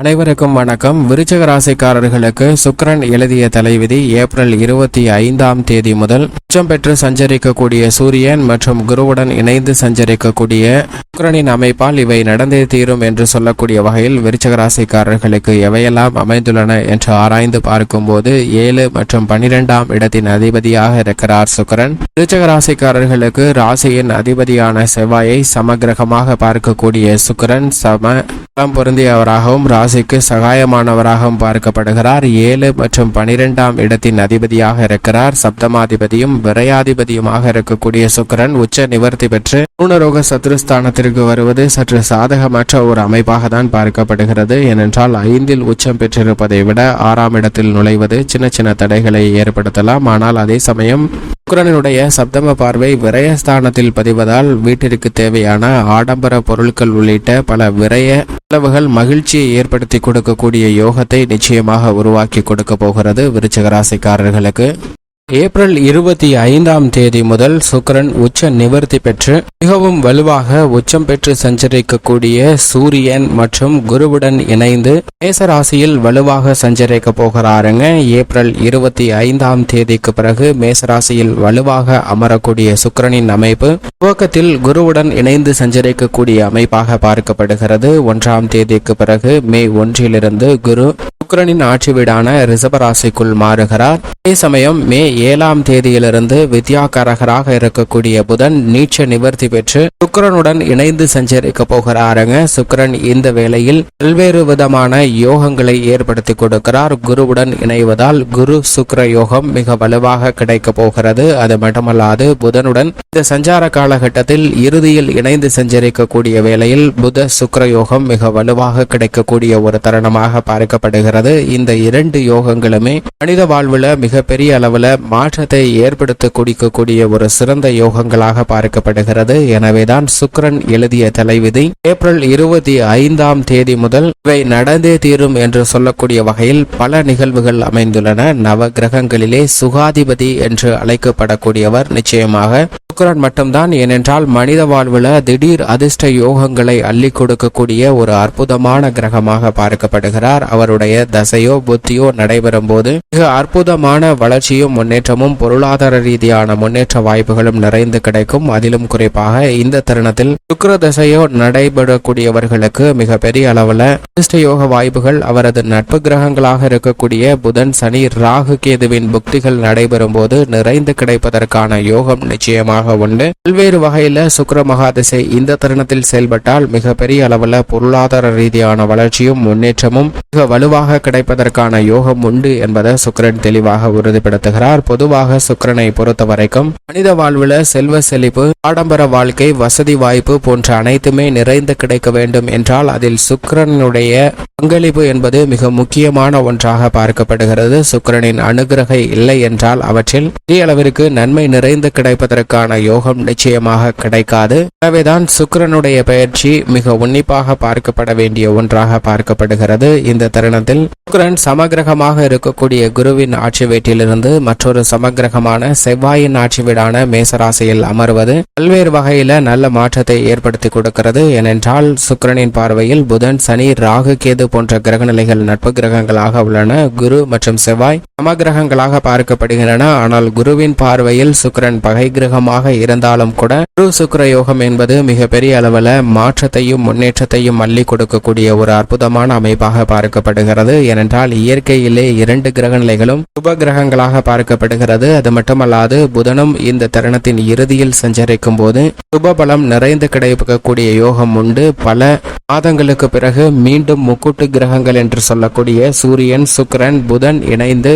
அனைவருக்கும் வணக்கம். விருச்சிக ராசிக்காரர்களுக்கு சுக்கிரன் எழுதிய தலைவிதி ஏப்ரல் 25 முதல் உச்சம் பெற்று சஞ்சரிக்கக்கூடிய சூரியன் மற்றும் குருவுடன் இணைந்து சஞ்சரிக்கக்கூடிய சுக்கிரனின் அமைப்பால் இவை நடந்தே தீரும் என்று சொல்லக்கூடிய வகையில் விருச்சிக ராசிக்காரர்களுக்கு எவையெல்லாம் அமைந்துள்ளன என்று ஆராய்ந்து பார்க்கும்போது 7 மற்றும் 12ஆம் இடத்தின் அதிபதியாக இருக்கிறார் சுக்கிரன். விருச்சிக ராசிக்காரர்களுக்கு ராசியின் அதிபதியான செவ்வாயை சமகிரகமாக பார்க்கக்கூடிய சுக்கிரன் சம பொருந்தியவராகவும் ராசிக்கு சகாயமானவராகவும் பார்க்கப்படுகிறார். 7 மற்றும் 12ஆம் இடத்தின் அதிபதியாக இருக்கிறார். சப்தமாதிபதியும் விரையாதிபதியுமாக இருக்கக்கூடிய சுக்கிரன் உச்ச நிவர்த்தி பெற்று பூர்ணரோக சத்ருஸ்தானத்திற்கு வருவது சற்று சாதகமற்ற ஒரு அமைப்பாக தான் பார்க்கப்படுகிறது. ஏனென்றால் 5இல் உச்சம் பெற்றிருப்பதை விட 6ஆம் இடத்தில் நுழைவது சின்ன சின்ன தடைகளை ஏற்படுத்தலாம். ஆனால் அதே சமயம் சுக்கிரனுடைய சப்தம பார்வை விரயஸ்தானத்தில் பதிவதால் வீட்டிற்கு தேவையான ஆடம்பர பொருட்கள் உள்ளிட்ட பல விரய செலவுகள் மகிழ்ச்சியை ஏற்படுத்தி கொடுக்கக்கூடிய யோகத்தை நிச்சயமாக உருவாக்கி கொடுக்க போகிறது விருச்சிக ராசிக்காரர்களுக்கு. ஏப்ரல் 25 முதல் சுக்கிரன் உச்ச நிவர்த்தி பெற்று மிகவும் வலுவாக உச்சம் பெற்று சஞ்சரிக்கக்கூடிய சூரியன் மற்றும் குருவுடன் இணைந்து மேசராசியில் வலுவாக சஞ்சரிக்க போகிறாருங்க. ஏப்ரல் 25 பிறகு மேசராசியில் வலுவாக அமரக்கூடிய சுக்கிரனின் அமைப்பு துவக்கத்தில் குருவுடன் இணைந்து சஞ்சரிக்கக்கூடிய அமைப்பாக பார்க்கப்படுகிறது. 1ஆம் தேதிக்கு பிறகு மே 1 குரு சுக்கிரனின் ஆட்சி வீடான ரிஷபராசிக்குள் மாறுகிறார். அதே சமயம் மே 7ஆம் தேதியிலிருந்து வித்யாகாரகராக இருக்கக்கூடிய புதன் நீச்ச நிவர்த்தி பெற்று சுக்கிரனுடன் இணைந்து சஞ்சரிக்க போகிறாருங்க. சுக்கிரன் இந்த வேளையில் பல்வேறு விதமான யோகங்களை ஏற்படுத்தி கொடுக்கிறார். குருவுடன் இணைவதால் குரு சுக்கிர யோகம் மிக வலுவாக கிடைக்க போகிறது. அது மட்டுமல்லாது புதனுடன் இந்த சஞ்சார காலகட்டத்தில் இறுதியில் இணைந்து சஞ்சரிக்கக்கூடிய வேளையில் புத சுக்கிர யோகம் மிக வலுவாக கிடைக்கக்கூடிய ஒரு தருணமாக பார்க்கப்படுகிறது. இந்த 2 யோகங்களுமே மனித வாழ்வுல மிகப்பெரிய அளவுல மாற்றத்தை ஏற்படுத்த கொடுக்கக்கூடிய ஒரு சிறந்த யோகங்களாக பார்க்கப்படுகிறது. எனவேதான் சுக்கிரன் எழுதிய தலைவிதி ஏப்ரல் 25 முதல் இவை நடந்தே தீரும் என்று சொல்லக்கூடிய வகையில் பல நிகழ்வுகள் அமைந்துள்ளன. நவ கிரகங்களிலே சுகாதிபதி என்று அழைக்கப்படக்கூடியவர் நிச்சயமாக சுக்கிரன் மட்டும்தான். ஏனென்றால் மனித வாழ்வுல திடீர் அதிர்ஷ்ட யோகங்களை அள்ளி கொடுக்கக்கூடிய ஒரு அற்புதமான கிரகமாக பார்க்கப்படுகிறார். அவருடைய தசையோ புத்தியோ நடைபெறும் போது மிக அற்புதமான வளர்ச்சியும் முன்னேற்றமும் பொருளாதார ரீதியான முன்னேற்ற வாய்ப்புகளும் நிறைந்து கிடைக்கும். அதிலும் குறிப்பாக இந்த தருணத்தில் சுக்கிர தசையோ நடைபெறக்கூடியவர்களுக்கு மிக பெரிய அளவுல அதிர்ஷ்ட யோக வாய்ப்புகள் அவரது நட்பு கிரகங்களாக இருக்கக்கூடிய புதன் சனி ராகு கேதுவின் புக்திகள் நடைபெறும் போது நிறைந்து கிடைப்பதற்கான யோகம் நிச்சயமாக உண்டு. பல்வேறு வகையில சுக்கிர மகாதிசை இந்த தருணத்தில் செயல்பட்டால் மிக பெரிய அளவுல பொருளாதார ரீதியான வளர்ச்சியும் முன்னேற்றமும் மிக வலுவாக கிடைப்பதற்கான யோகம் உண்டு என்பதை சுக்கிரன் தெளிவாக உறுதிப்படுத்துகிறார். பொதுவாக சுக்கிரனை பொறுத்த வரைக்கும் மனித வாழ்வுல செல்வ செழிப்பு, ஆடம்பர வாழ்க்கை, வசதி வாய்ப்பு போன்ற அனைத்துமே நிறைந்து கிடைக்க வேண்டும் என்றால் அதில் சுக்கிரனுடைய பங்களிப்பு என்பது மிக முக்கியமான ஒன்றாக பார்க்கப்படுகிறது. சுக்கிரனின் அனுகிரகை இல்லை என்றால் அவற்றில் பெரிய அளவிற்கு நன்மை நிறைந்து கிடைப்பதற்கான யோகம் நிச்சயமாக கிடைக்காது. எனவேதான் சுக்கிரனுடைய பயிற்சி மிக உன்னிப்பாக பார்க்கப்பட வேண்டிய ஒன்றாக பார்க்கப்படுகிறது. இந்த தருணத்தில் சுக்கிரன் சமகிரகமாக இருக்கக்கூடிய குருவின் ஆட்சி வீட்டிலிருந்து மற்றொரு சமகிரகமான செவ்வாயின் ஆட்சி வீடான மேசராசியில் அமர்வது பல்வேறு வகையில நல்ல மாற்றத்தை ஏற்படுத்தி கொடுக்கிறது. ஏனென்றால் சுக்கிரனின் பார்வையில் புதன் சனி ராகு கேது போன்ற கிரகநிலைகள் நட்பு கிரகங்களாக உள்ளன. குரு மற்றும் செவ்வாய் சமகிரகங்களாக பார்க்கப்படுகின்றன. ஆனால் குருவின் பார்வையில் சுக்கிரன் பகை கிரகமாக இருந்தாலும் கூட குரு சுக்கிர யோகம் என்பது மிக பெரிய அளவுல மாற்றத்தையும் முன்னேற்றத்தையும் அள்ளி கொடுக்கக்கூடிய ஒரு அற்புதமான அமைப்பாக பார்க்கப்படுகிறது. ஏனென்றால் இயற்கையிலே 2 கிரகநிலைகளும் சுப கிரகங்களாக பார்க்கப்படுகிறது. அது மட்டுமல்லாது புதனும் இந்த தருணத்தின் இறுதியில் சஞ்சரிக்கும் போது சுப பலம் நிறைந்து கிடைக்கக்கூடிய யோகம் உண்டு. பல மாதங்களுக்கு பிறகு மீண்டும் முக்கூட்டு கிரகங்கள் என்று சொல்லக்கூடிய சூரியன் சுக்கிரன் புதன் இணைந்து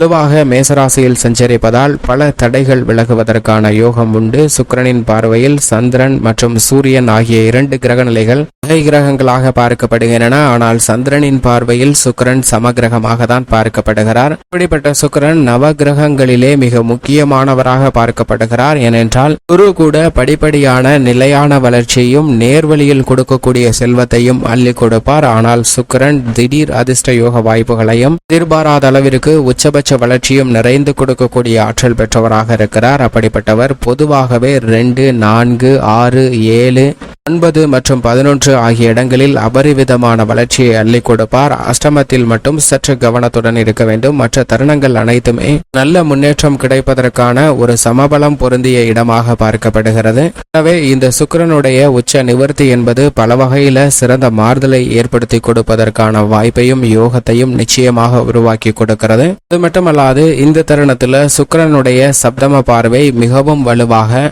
வலுவாக மேசராசியில் சஞ்சரிப்பதால் பல தடைகள் விலகுவதற்கான யோகம் உண்டு. சுக்கிரனின் பார்வையில் சந்திரன் மற்றும் சூரியன் ஆகிய 2 கிரகநிலைகள் வகை கிரகங்களாக பார்க்கப்படுகின்றன. ஆனால் சந்திரனின் பார்வையில் சுக்கிரன் சமகிரகமாக தான் பார்க்கப்படுகிறார். இப்படிப்பட்ட சுக்கிரன் நவ கிரகங்களிலே மிக முக்கியமானவராக பார்க்கப்படுகிறார். ஏனென்றால் குரு கூட படிப்படியான நிலையான வளர்ச்சியையும் நேர்வழியில் கொடுக்கக்கூடிய செல்வத்தையும் அள்ளி கொடுப்பார். ஆனால் சுக்கிரன் திடீர் அதிர்ஷ்ட யோக வாய்ப்புகளையும் எதிர்பாராத அளவிற்கு உச்சபட்ச அதிகபட்ச வளர்ச்சியும் நிறைந்து கொடுக்கக்கூடிய ஆற்றல் பெற்றவராக இருக்கிறார். அப்படிப்பட்டவர் பொதுவாகவே 2, 4, 6, 7, 9 மற்றும் 11 ஆகிய இடங்களில் அபரிவிதமான வளர்ச்சியை அள்ளி கொடுப்பார். அஷ்டமத்தில் மட்டும் சற்று கவனத்துடன் இருக்க வேண்டும். மற்ற தருணங்கள் அனைத்துமே நல்ல முன்னேற்றம் கிடைப்பதற்கான ஒரு சமபலம் பொருந்திய இடமாக பார்க்கப்படுகிறது. எனவே இந்த சுக்கிரனுடைய உச்ச நிவர்த்தி என்பது பல வகையில சிறந்த மாறுதலை ஏற்படுத்தி கொடுப்பதற்கான வாய்ப்பையும் யோகத்தையும் நிச்சயமாக உருவாக்கி கொடுக்கிறது. அது மட்டுமல்லாது இந்த தருணத்துல சுக்கிரனுடைய சப்தம பார்வை மிகவும் வலுவாக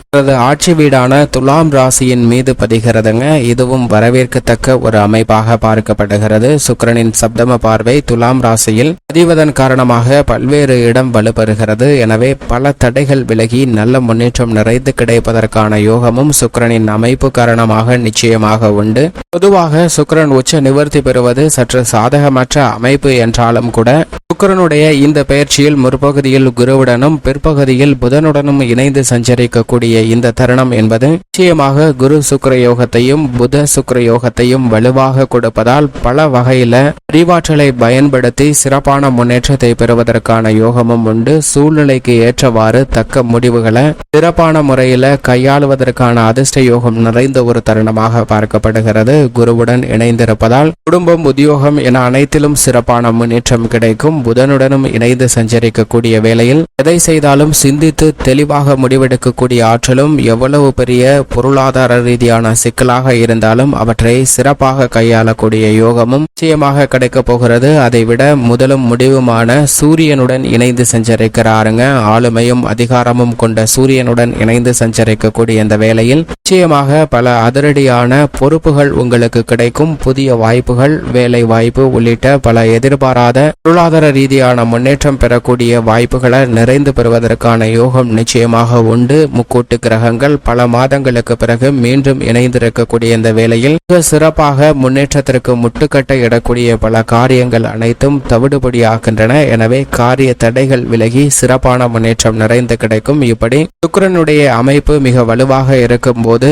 ஆட்சி வீடான துலாம் ராசியின் மீது பதிகிறதுங்க. இதுவும் வரவேற்கத்தக்க ஒரு அமைப்பாக பார்க்கப்படுகிறது. சுக்கிரனின் சப்தம பார்வை துலாம் ராசியில் பதிவதன் காரணமாக பல்வேறு இடம் வலுப்பெறுகிறது. எனவே பல தடைகள் விலகி நல்ல முன்னேற்றம் நிறைந்து கிடைப்பதற்கான யோகமும் சுக்கிரனின் அமைப்பு காரணமாக நிச்சயமாக உண்டு. பொதுவாக சுக்கிரன் உச்ச நிவர்த்தி பெறுவது சற்று சாதகமற்ற அமைப்பு என்றாலும் கூட சுக்கிரனுடைய இந்த பயிற்சியில் முற்பகுதியில் குருவுடனும் பிற்பகுதியில் புதனுடனும் இணைந்து சஞ்சரிக்கக்கூடிய இந்த தருணம் என்பது நிச்சயமாக குரு சுக்கிர யோகத்தையும் புத சுக்கிர யோகத்தையும் வலுவாக கொடுப்பதால் பல வகையில அறிவாற்றலை பயன்படுத்தி சிறப்பான முன்னேற்றத்தை பெறுவதற்கான யோகமும் உண்டு. சூழ்நிலைக்கு ஏற்றவாறு தக்க முடிவுகளை சிறப்பான முறையில கையாளுவதற்கான அதிர்ஷ்ட யோகம் நிறைந்த ஒரு தருணமாக பார்க்கப்படுகிறது. குருவுடன் இணைந்திருப்பதால் குடும்பம், உத்தியோகம் என அனைத்திலும் சிறப்பான முன்னேற்றம் கிடைக்கும். புதனுடனும் இணைந்து சஞ்சரிக்கக்கூடிய வேளையில் எதை செய்தாலும் சிந்தித்து தெளிவாக முடிவெடுக்கக்கூடிய ஆற்றலும், எவ்வளவு பெரிய பொருளாதார ரீதியான சிக்கலாக இருந்தாலும் அவற்றை சிறப்பாக கையாளக்கூடிய யோகமும் நிச்சயமாக கிடைக்கப் போகிறது. அதைவிட முதலும் முடிவுமான சூரியனுடன் இணைந்து சஞ்சரிக்கிறாருங்க. ஆளுமையும் அதிகாரமும் கொண்ட சூரியனுடன் இணைந்து சஞ்சரிக்கக்கூடிய இந்த வேளையில் நிச்சயமாக பல அதிரடியான பொறுப்புகள் உங்களுக்கு கிடைக்கும். புதிய வாய்ப்புகள், வேலை வாய்ப்பு உள்ளிட்ட பல எதிர்பாராத பொருளாதார ரீதியான முன்னேற்றம் பெறக்கூடிய வாய்ப்புகளை நிறைந்து பெறுவதற்கான யோகம் நிச்சயமாக உண்டு. முக்கூட்டு கிரகங்கள் பல மாதங்களுக்கு பிறகு மீண்டும் இணைந்திருக்கக்கூடிய இந்த வேளையில் சிறப்பாக முன்னேற்றத்திற்கு முட்டுக்கட்டை இடக்கூடிய பல காரியங்கள் அனைத்தும் தவிடுபடியாகின்றன. எனவே காரிய தடைகள் விலகி சிறப்பான முன்னேற்றம் நிறைந்து கிடைக்கும். இப்படி சுக்கிரனுடைய அமைப்பு மிக வலுவாக இருக்கும் போது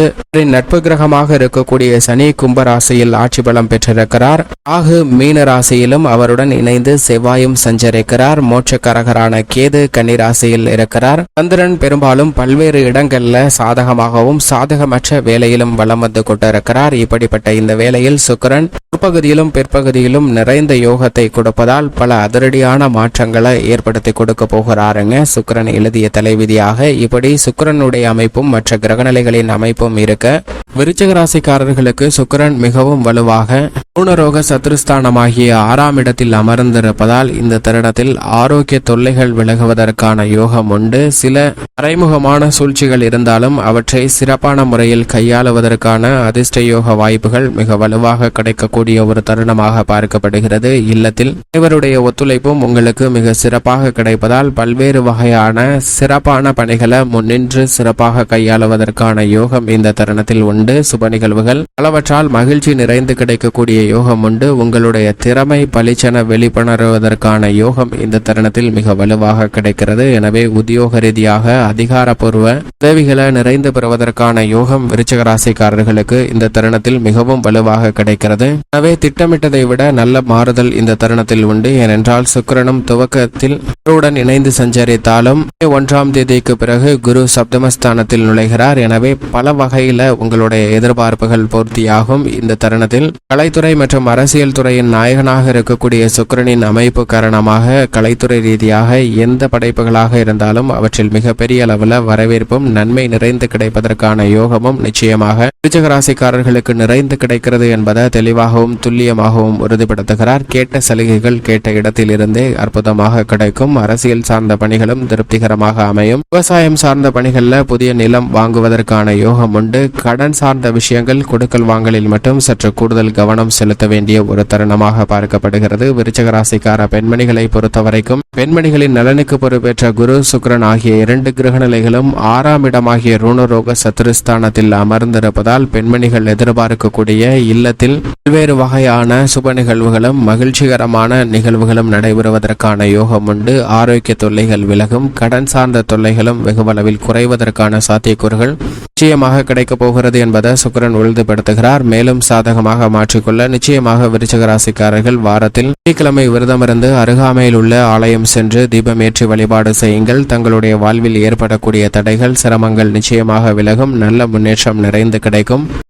நட்பு கிரகமாக இருக்கக்கூடிய சனி கும்பராசியில் ஆட்சி பலம் பெற்றிருக்கிறார். ராகு மீன ராசியிலும் அவருடன் இணைந்து செவ்வாயும் சஞ்சரிக்கிறார். மோட்சக்காரகரான கேது கன்னிராசியில் இருக்கிறார். சந்திரன் பெரும்பாலும் பல்வேறு இடங்கள்ல சாதகமாகவும் சாதகமற்ற வேலையிலும் வலம் வந்து கொண்டிருக்கிறார். இப்படிப்பட்ட இந்த வேளையில் சுக்கிரன் முற்பகுதியிலும் பிற்பகுதியிலும் நிறைந்த யோகத்தை கொடுப்பதால் பல அதிரடியான மாற்றங்களை ஏற்படுத்தி கொடுக்க போகிறாருங்க சுக்கிரன் எழுதிய தலைவிதியாக. இப்படி சுக்கிரனுடைய அமைப்பும் மற்ற கிரகநிலைகளின் அமைப்பும் இருக்க விருச்சிக ராசிக்காரர்களுக்கு சுக்கிரன் மிகவும் வலுவாக பூர்ணரோக சத்ருஸ்தானமாகிய 6ஆம் இடத்தில் அமர்ந்திருப்பதால் இந்த தருணத்தில் ஆரோக்கிய தொல்லைகள் விலகுவதற்கான யோகம் உண்டு. சில மறைமுகமான சூழ்ச்சிகள் இருந்தாலும் அவற்றை சிறப்பான முறையில் கையாளுவதற்கான அதிர்ஷ்ட யோக வாய்ப்புகள் மிக வலுவாக கிடைக்கக்கூடிய ஒரு தருணமாக பார்க்கப்படுகிறது. இல்லத்தில் இவருடைய ஒத்துழைப்பும் உங்களுக்கு மிக சிறப்பாக கிடைப்பதால் பல்வேறு வகையான சிறப்பான பணிகளை முன்னின்று சிறப்பாக கையாளுவதற்கான யோகம் இந்த தருணத்தில் உண்டு. சுப நிகழ்வுகள் பலவற்றால் மகிழ்ச்சி நிறைந்து கிடைக்கக்கூடிய யோகம் உண்டு. உங்களுடைய திறமை பளிச்சென வெளிப்படுவதற்கான யோகம் இந்த தருணத்தில் மிக வலுவாக கிடைக்கிறது. எனவே உத்தியோக ரீதியாக அதிகாரப்பூர்வ உதவிகளை நிறைந்து பெறுவதற்கான யோகம் விருச்சிக ராசிக்காரர்களுக்கு இந்த தருணத்தில் மிகவும் வலுவாக கிடைக்கிறது. எனவே திட்டமிட்டதை விட நல்ல மாறுதல் இந்த தருணத்தில் உண்டு. ஏனென்றால் சுக்கிரனும் துவக்கத்தில் குருவுடன் இணைந்து சஞ்சரித்தாலும் 1ஆம் தேதிக்கு பிறகு குரு சப்தமஸ்தானத்தில் நுழைகிறார். எனவே பல வகையில உங்களுடைய எதிர்பார்ப்புகள் பூர்த்தியாகும். இந்த தருணத்தில் கலைத்துறை மற்றும் அரசியல் துறையின் நாயகனாக இருக்கக்கூடிய சுக்கிரனின் அமைப்பு காரணமாக கலைத்துறை ரீதியாக எந்த படைப்புகளாக இருந்தாலும் அவற்றில் மிகப்பெரிய அளவில் வரவேற்பும் நன்மை நிறைந்து கிடைப்பதற்கான யோகமும் நிச்சயமாக விருச்சிக ராசிக்காரர்களுக்கு நிறைந்து கிடைக்கிறது என்பதை தெளிவாகவும் துல்லியமாகவும் உறுதிப்படுத்துகிறார். கேட்ட சலுகைகள் கேட்ட இடத்தில் இருந்தே அற்புதமாக கிடைக்கும். அரசியல் சார்ந்த பணிகளும் திருப்திகரமாக அமையும். விவசாயம் சார்ந்த பணிகள்ல புதிய நிலம் வாங்குவதற்கான யோகம் உண்டு. கடன் சார்ந்த விஷயங்கள் கொடுக்கல் வாங்கலில் மட்டும் சற்று கூடுதல் கவனம் செலுத்த வேண்டிய ஒரு தருணமாக பார்க்கப்படுகிறது. விருச்சிக ராசிக்கார பெண்மணிகளை பொறுத்தவரைக்கும் பெண்மணிகளின் நலனுக்கு பொறுப்பேற்ற குரு சுக்கிரன் ஆகிய 2 கிரகநிலைகளும் 6ஆம் இடமாகிய ருணரோக சத்துருஸ்தானத்தில் அமர்ந்திருப்பதால் பெண்மணிகள் எதிர்பார்க்கக்கூடிய இல்லத்தில் பல்வேறு வகையான சுப நிகழ்வுகளும் மகிழ்ச்சிகரமான நிகழ்வுகளும் நடைபெறுவதற்கான யோகம் உண்டு. ஆரோக்கிய தொல்லைகள் விலகும். கடன் சார்ந்த தொல்லைகளும் வெகுவளவில் குறைவதற்கான சாத்தியக்கூறுகள் நிச்சயமாக கிடைக்கப் போகிறது என்பதை சுக்கிரன் உறுதிப்படுத்துகிறார். மேலும் சாதகமாக மாற்றிக்கொள்ள நிச்சயமாக விருச்சிக ராசிக்காரர்கள் வாரத்தில் வெள்ளிக்கிழமை விரதமிருந்து அருகாமையில் உள்ள ஆலயம் சென்று தீபமேற்றி வழிபாடு செய்யுங்கள். தங்களுடைய வாழ்வில் ஏற்படக்கூடிய தடைகள் சிரமங்கள் நிச்சயமாக விலகும். நல்ல முன்னேற்றம் நிறைந்து கிடைக்கும்.